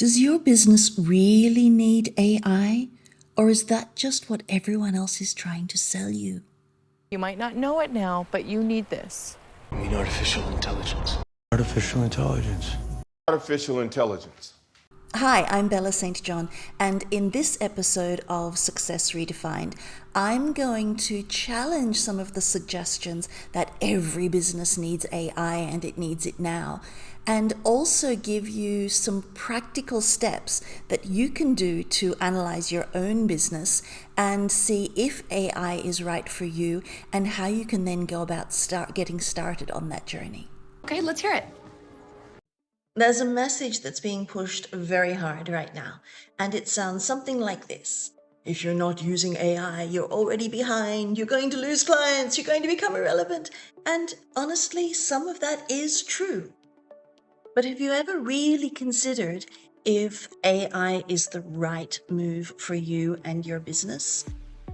Does your business really need AI, or is that just what everyone else is trying to sell you? You might not know it now, but you need this. I mean artificial intelligence. Artificial intelligence. Artificial intelligence. Hi, I'm Bella St. John, and in this episode of Success Redefined, I'm going to challenge some of the suggestions that every business needs AI and it needs it now, and also give you some practical steps that you can do to analyze your own business and see if AI is right for you and how you can then go about getting started on that journey. Okay, let's hear it. There's a message that's being pushed very hard right now, and it sounds something like this. If you're not using AI, you're already behind, you're going to lose clients, you're going to become irrelevant. And honestly, some of that is true. But have you ever really considered if AI is the right move for you and your business?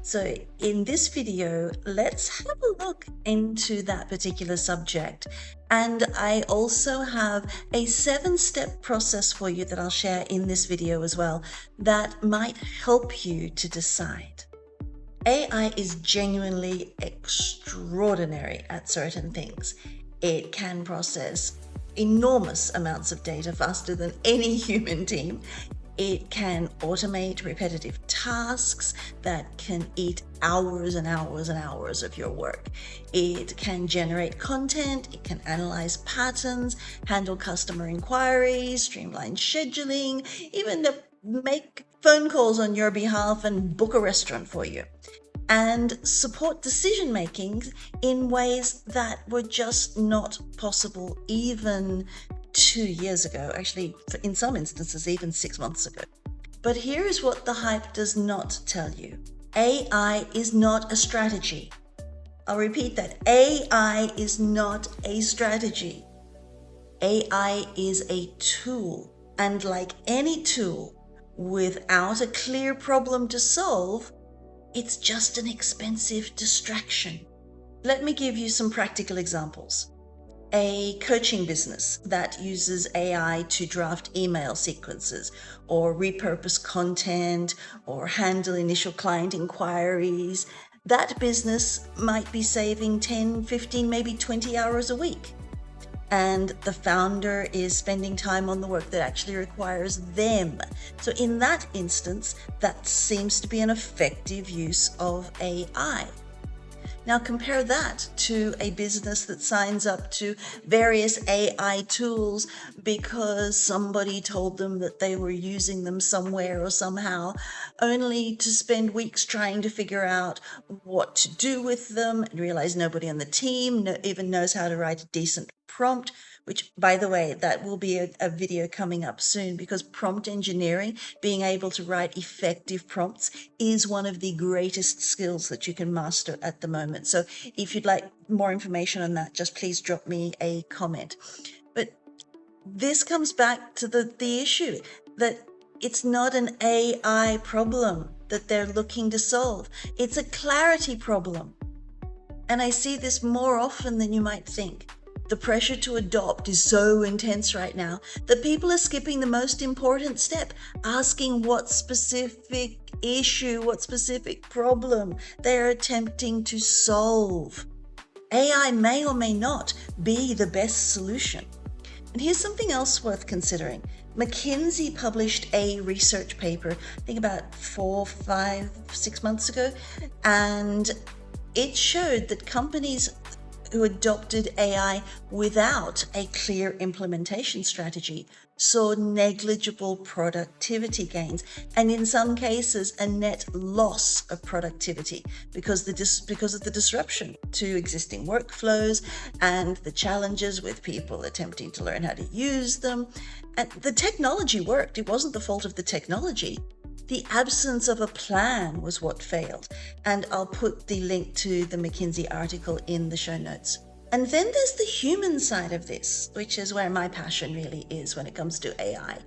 So in this video, let's have a look into that particular subject. And I also have a 7-step process for you that I'll share in this video as well that might help you to decide. AI is genuinely extraordinary at certain things. It can process enormous amounts of data faster than any human team. It can automate repetitive tasks that can eat hours and hours and hours of your work. It can generate content, it can analyze patterns, handle customer inquiries, streamline scheduling, even make phone calls on your behalf and book a restaurant for you, and support decision making in ways that were just not possible even 2 years ago, actually in some instances even 6 months ago. But here is what the hype does not tell you. AI is not a strategy. I'll repeat that. AI is not a strategy. AI is a tool, and like any tool, without a clear problem to solve, it's just an expensive distraction. Let me give you some practical examples. A coaching business that uses AI to draft email sequences or repurpose content or handle initial client inquiries, that business might be saving 10, 15, maybe 20 hours a week. And the founder is spending time on the work that actually requires them. So in that instance, that seems to be an effective use of AI. Now compare that to a business that signs up to various AI tools because somebody told them that they were using them somewhere or somehow, only to spend weeks trying to figure out what to do with them and realize nobody on the team even knows how to write a decent prompt, which, by the way, that will be a video coming up soon, because prompt engineering, being able to write effective prompts, is one of the greatest skills that you can master at the moment. So if you'd like more information on that, just please drop me a comment. But this comes back to the issue that it's not an AI problem that they're looking to solve. It's a clarity problem. And I see this more often than you might think. The pressure to adopt is so intense right now that people are skipping the most important step, asking what specific issue, what specific problem they're attempting to solve. AI may or may not be the best solution. And here's something else worth considering. McKinsey published a research paper, I think about 4, 5, 6 months ago, and it showed that companies who adopted AI without a clear implementation strategy saw negligible productivity gains, and in some cases a net loss of productivity because of the disruption to existing workflows and the challenges with people attempting to learn how to use them. And the technology worked. It wasn't the fault of the technology. The absence of a plan was what failed. And I'll put the link to the McKinsey article in the show notes. And then there's the human side of this, which is where my passion really is when it comes to AI.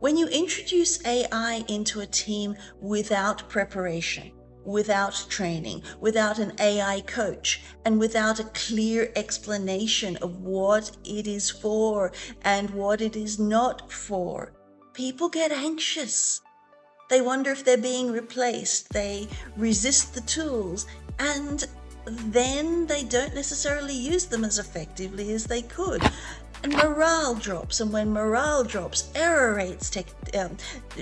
When you introduce AI into a team without preparation, without training, without an AI coach, and without a clear explanation of what it is for and what it is not for, people get anxious. They wonder if they're being replaced. They resist the tools, and then they don't necessarily use them as effectively as they could. And morale drops, and when morale drops, error rates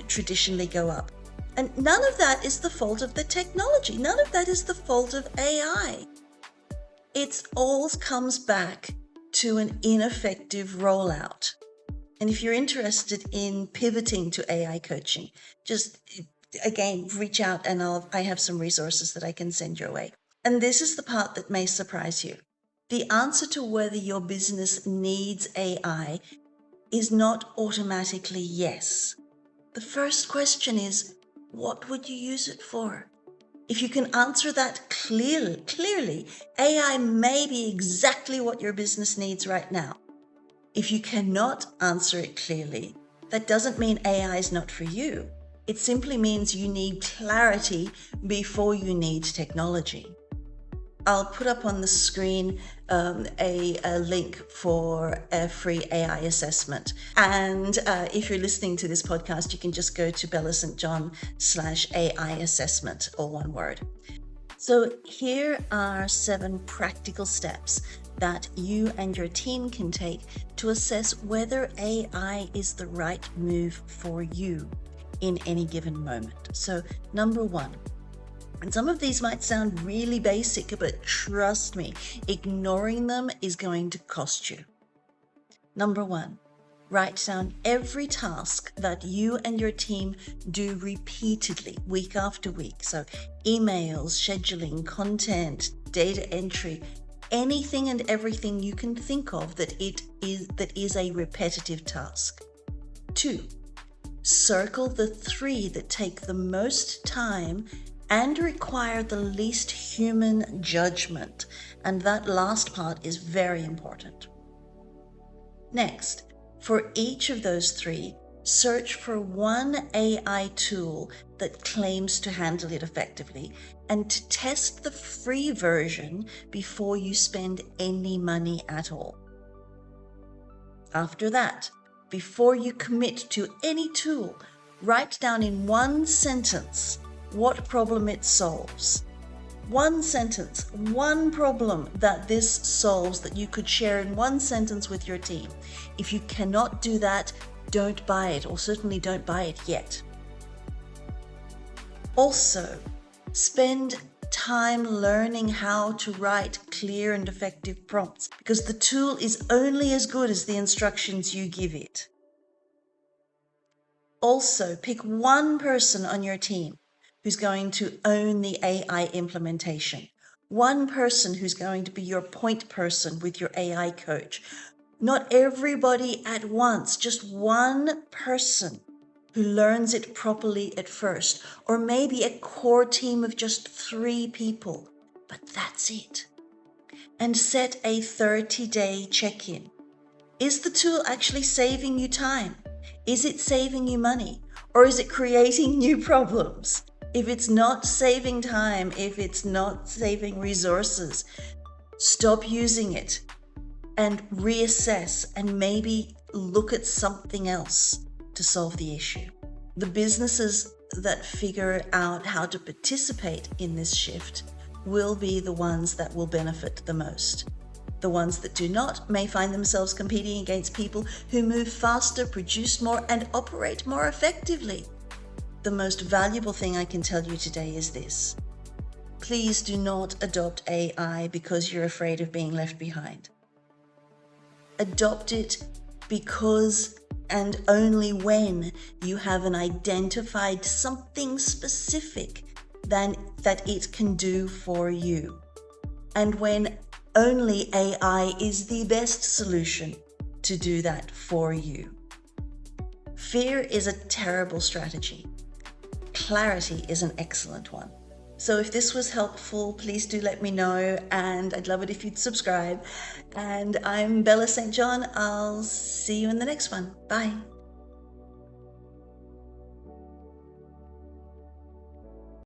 traditionally go up. And none of that is the fault of the technology. None of that is the fault of AI. It all comes back to an ineffective rollout. And if you're interested in pivoting to AI coaching, just again, reach out and I have some resources that I can send your way. And this is the part that may surprise you. The answer to whether your business needs AI is not automatically yes. The first question is, what would you use it for? If you can answer that clearly, AI may be exactly what your business needs right now. If you cannot answer it clearly, that doesn't mean AI is not for you. It simply means you need clarity before you need technology. I'll put up on the screen a link for a free AI assessment. And if you're listening to this podcast, you can just go to BellaSt.John/AI assessment, all one word. So here are 7 practical steps that you and your team can take to assess whether AI is the right move for you in any given moment. So number 1, and some of these might sound really basic, but trust me, ignoring them is going to cost you. Number 1, write down every task that you and your team do repeatedly, week after week. So emails, scheduling, content, data entry, anything and everything you can think of that is a repetitive task. 2, circle the 3 that take the most time and require the least human judgment. And that last part is very important. Next, for each of those 3, search for one AI tool that claims to handle it effectively and to test the free version before you spend any money at all. After that, before you commit to any tool, write down in one sentence what problem it solves. One sentence, one problem that this solves that you could share in one sentence with your team. If you cannot do that, don't buy it, or certainly don't buy it yet. Also, spend time learning how to write clear and effective prompts, because the tool is only as good as the instructions you give it. Also, pick one person on your team who's going to own the AI implementation. One person who's going to be your point person with your AI coach. Not everybody at once, just one person who learns it properly at first, or maybe a core team of just 3 people, but that's it. And set a 30-day check-in. Is the tool actually saving you time? Is it saving you money? Or is it creating new problems? If it's not saving time, if it's not saving resources, stop using it and reassess and maybe look at something else to solve the issue. The businesses that figure out how to participate in this shift will be the ones that will benefit the most. The ones that do not may find themselves competing against people who move faster, produce more, and operate more effectively. The most valuable thing I can tell you today is this. Please do not adopt AI because you're afraid of being left behind. Adopt it because and only when you have identified something specific that it can do for you. And when only AI is the best solution to do that for you. Fear is a terrible strategy. Clarity is an excellent one. So if this was helpful, please do let me know, and I'd love it if you'd subscribe. And I'm Bella St. John. I'll see you in the next one. Bye.